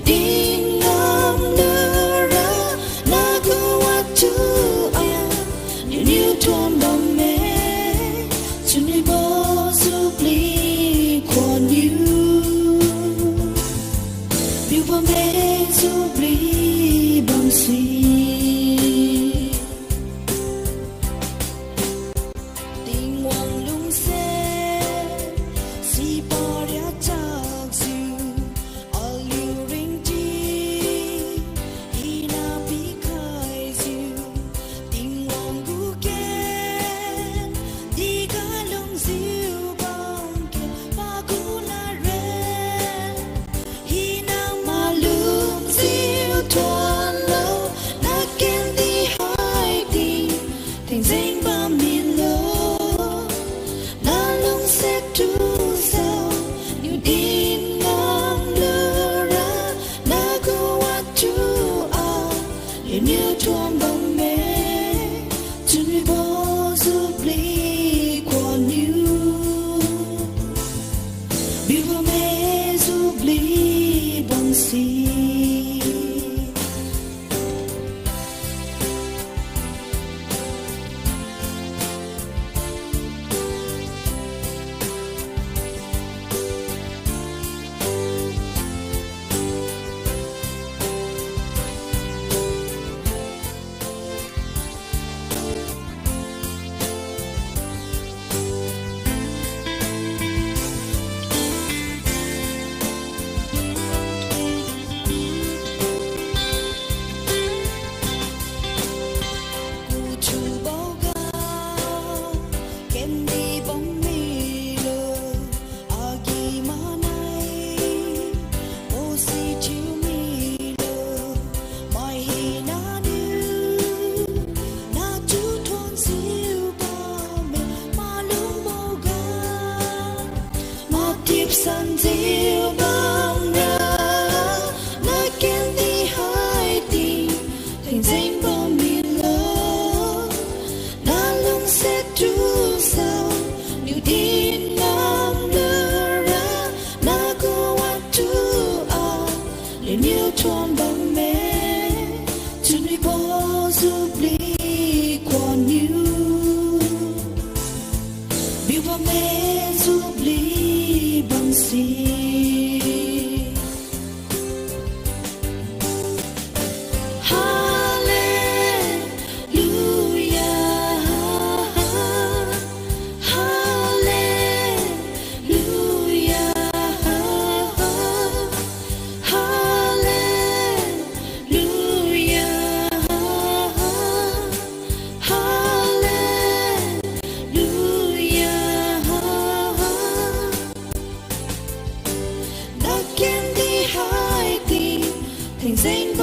tin ngom đưa ra na go what to you tuôn bom mê chúng đi bỏ giúp ly còn yêu bom mê giúp ly bom suy tình hoàng lung xe si bỏ ra chắc dịu all you ring chi hi na bi khai dịu tình hoàng gu ken đi ga lung dịu bom kia ba gu na ren hi na ma lung dịu thuần lâu na ken đi hai đi thành danh ba miền lâu na lung sẽ tu sao như tin ngom lơ ra na go what to liền như thuần bóng mê chúng đi bỏ giúp ly còn yêu bom mê giúp ly bom xì Sun diệu bóng ra na ken đi hai đi thành danh bom miền lâu na lung sẽ tu sao nếu tin ngom đưa ra na go what to liền như thuần bóng mê chúng đi bỏ giúp ly còn yêu bom mê giúp ly bom xì thành danh